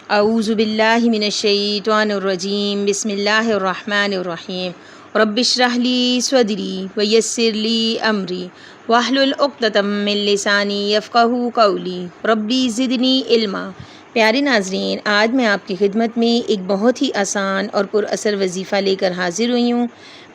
اعوذ باللہ من الشیطان الرجیم، بسم اللہ الرحمن الرحیم۔ رب اشرح لی صدری ویسر لی امری واحلل عقدۃ من لسانی یفقہوا قولی ربی زدنی علما۔ پیارے ناظرین، آج میں آپ کی خدمت میں ایک بہت ہی آسان اور پر اثر وظیفہ لے کر حاضر ہوئی ہوں۔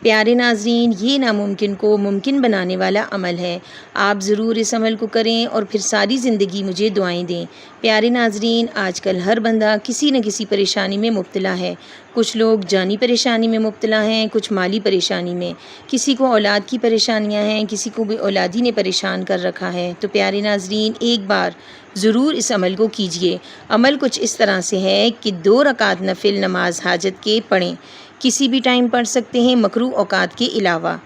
پیارے ناظرین، یہ ناممکن کو ممکن بنانے والا عمل ہے۔ آپ ضرور اس عمل کو کریں اور پھر ساری زندگی مجھے دعائیں دیں۔ پیارے ناظرین، آج کل ہر بندہ کسی نہ کسی پریشانی میں مبتلا ہے۔ کچھ لوگ جانی پریشانی میں مبتلا ہیں، کچھ مالی پریشانی میں، کسی کو اولاد کی پریشانیاں ہیں، کسی کو بھی اولادی نے پریشان کر رکھا ہے۔ تو پیارے ناظرین، ایک بار ضرور اس عمل کو کیجئے۔ عمل کچھ اس طرح سے ہے کہ 2 رکعت نفل نماز حاجت کے پڑھیں۔ کسی بھی ٹائم پڑھ سکتے ہیں مکروہ اوقات کے علاوہ،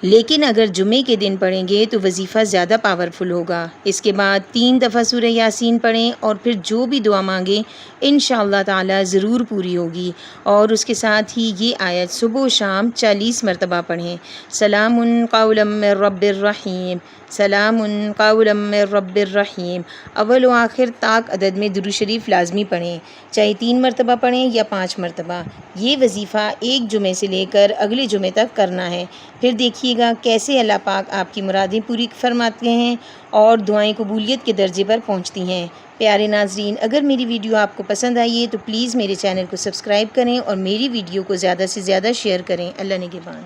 لیکن اگر جمعے کے دن پڑھیں گے تو وظیفہ زیادہ پاورفل ہوگا۔ اس کے بعد 3 دفعہ سورہ یاسین پڑھیں اور پھر جو بھی دعا مانگیں انشاءاللہ تعالی ضرور پوری ہوگی۔ اور اس کے ساتھ ہی یہ آیت صبح و شام 40 مرتبہ پڑھیں۔ سلام قولا من رب الرحیم، سلام قولا من رب الرحیم۔ اول و آخر طاق عدد میں درود شریف لازمی پڑھیں، چاہے 3 مرتبہ پڑھیں یا 5 مرتبہ۔ یہ وظیفہ ایک جمعے سے لے کر اگلے جمعے تک کرنا ہے۔ پھر دیکھیے گا کیسے اللہ پاک آپ کی مرادیں پوری فرماتے ہیں اور دعائیں قبولیت کے درجے پر پہنچتی ہیں۔ پیارے ناظرین، اگر میری ویڈیو آپ کو پسند آئی ہے تو پلیز میرے چینل کو سبسکرائب کریں اور میری ویڈیو کو زیادہ سے زیادہ شیئر کریں۔ اللہ نگہبان۔